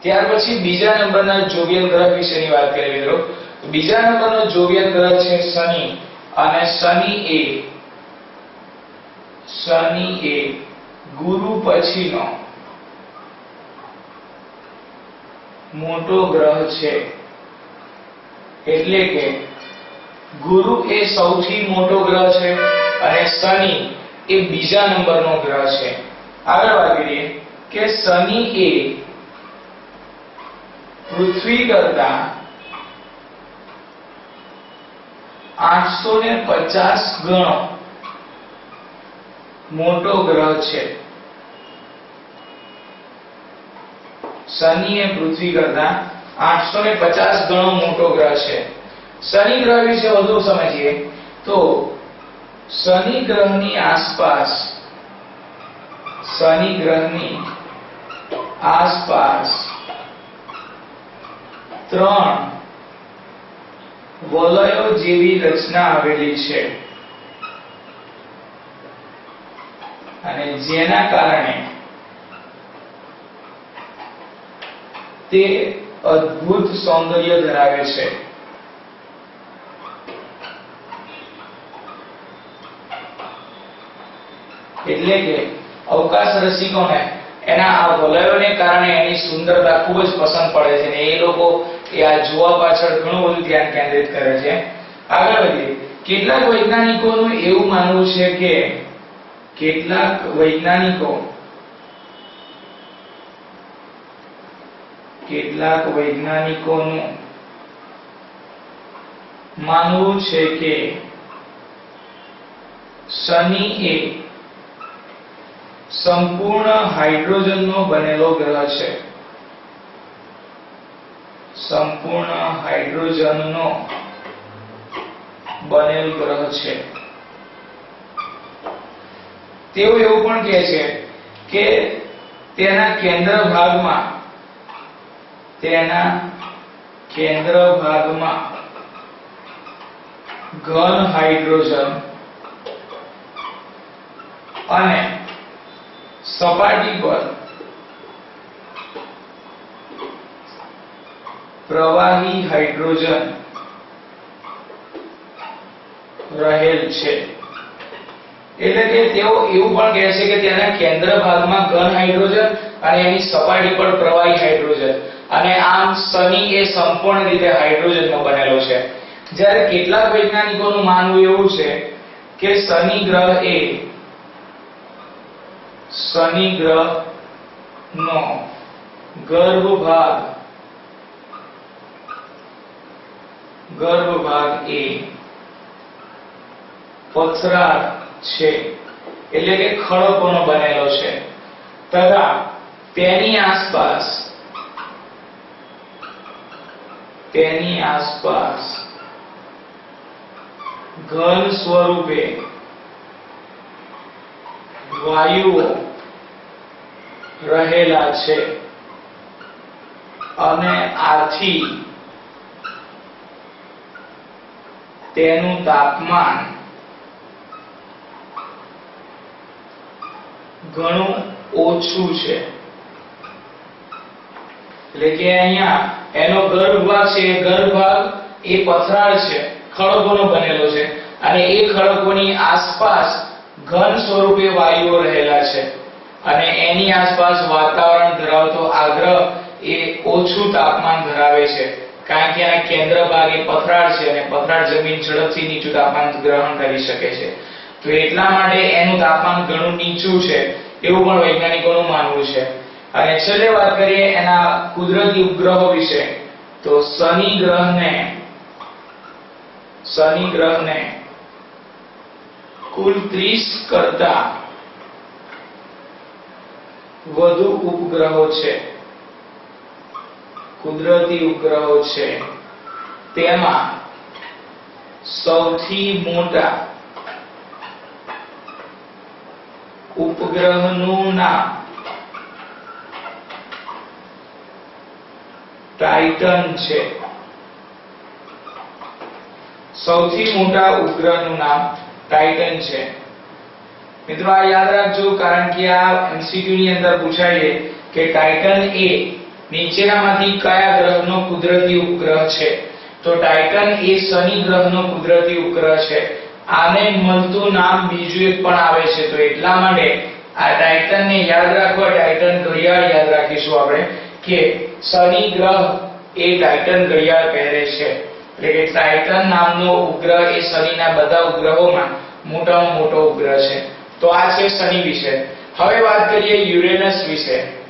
ત્યાર પછી બીજા નંબરના જોવિયલ ગ્રહ વિશેની વાત કરીએ મિત્રો. બીજા નંબરનો જોવિયલ ગ્રહ છે શનિ, અને શનિ એ ગુરુ પછીનો મોટો ગ્રહ છે. એટલે કે ગુરુ એ સૌથી મોટો ગ્રહ છે અને શનિ એ બીજા નંબરનો ગ્રહ છે. આગળ વાત કરીએ કે શનિ એ પૃથ્વી કરતા 850 ગણો મોટો ગ્રહ છે. શનિ એ પૃથ્વી કરતા 850 ગણો મોટો ગ્રહ છે. શનિ ગ્રહ વિશે વધુ સમજીએ તો શનિ ગ્રહની આસપાસ 3 વલયો જેવી રચના આવેલી છે, અને જેના કારણે તે અદ્ભુત સૌંદર્ય ધરાવે છે. એટલે કે અવકાશ રસિકોને એના આ વલયોને કારણે એની સુંદરતા ખૂબ જ પસંદ પડે છે, અને એ લોકો એ આ જોવા પાછળ ઘણું બધું ધ્યાન કેન્દ્રિત કરે છે. આગળ વધીએ. કેટલાક વૈજ્ઞાનિકોનું એવું માનવું છે કે કેટલાક વૈજ્ઞાનિકોનું માનવું છે કે શનિ એ સંપૂર્ણ હાઇડ્રોજનનો બનેલો ગ્રહ છે. સંપૂર્ણ હાઇડ્રોજનનો બનેલ ગ્રહ છે. તેઓ એવું પણ કહે છે કે તેના કેન્દ્ર ભાગમાં ઘન હાઇડ્રોજન અને સપાટી પર પ્રવાહી હાઇડ્રોજન રહેલ છે. એટલે કે તેઓ એવું પણ કહે છે કે તેના કેન્દ્ર ભાગમાં ઘન હાઇડ્રોજન અને એની સપાટી પર પ્રવાહી હાઇડ્રોજન, અને આમ શનિ એ સંપૂર્ણ રીતે હાઇડ્રોજનનો બનેલો છે. જ્યારે કેટલાક વૈજ્ઞાનિકોનું માનવું એવું છે કે શનિ ગ્રહનો ગર્ભભાગ એ પથરાળ છે, એટલે કે ખડકોનો બનેલો છે, તથા તેની આસપાસ ઘન સ્વરૂપે વાયુઓ રહેલા છે, અને આથી તેનું તાપમાન ઘણું ઓછું છે. એટલે કે અહીંયા એનો ગર્ભભાગ છે, ગર્ભભાગ એ પથરાળ છે, ખડકોનો બનેલો છે, અને એ ખડકોની આસપાસ ઘન સ્વરૂપે વાયુઓ રહેલા છે, અને એની આસપાસ વાતાવરણ ધરાવતો આ ગ્રહ એ ઓછું તાપમાન ધરાવે છે, કારણ કે એના કેન્દ્ર ભાગ એ પથરાળ છે, અને પથરાળ જમીન ઝડપથી નીચું તાપમાન ગ્રહણ કરી શકે છે. તો એટલા માટે એનું તાપમાન ઘણું નીચું છે એવું પણ વૈજ્ઞાનિકોનું માનવું છે. અને છેલ્લે વાત કરીએ એના કુદરતી ઉપગ્રહો વિશે, તો શનિ ગ્રહને કુલ 30 કરતા વધુ ઉપગ્રહો છે, કુદરતી ઉપગ્રહો છે. તેમાં સૌથી મોટા ઉપગ્રહનું નામ ટાઇટન છે. સૌથી મોટા ઉપગ્રહનું નામ ટાઇટન છે. મિત્રો આ યાદ રાખજો, કારણ કે આ MCQ ની અંદર પૂછાય છે કે ટાઇટન એ નીચેનામાંથી કયા ગ્રહનો કુદરતી ઉપગ્રહ છે? તો ટાઇટન એ શનિ ગ્રહનો કુદરતી ઉપગ્રહ છે. આને મળતું નામ બીજું એક પણ આવે છે, તો એટલા માટે આ ટાઇટનને યાદ રાખવા ટાઇટન ઘડિયાળ યાદ રાખીશું આપણે કે શનિ ગ્રહ એ ટાઇટન ઘડિયાળ પહેરે છે. એટલે કે ટાઇટન નામનો ઉપગ્રહ એ શનિના બધા ઉપગ્રહોમાં મોટામાં મોટો ઉપગ્રહ છે. તો આ છે શનિ વિશે. હવે વાત કરીએ યુરેનસ વિશે.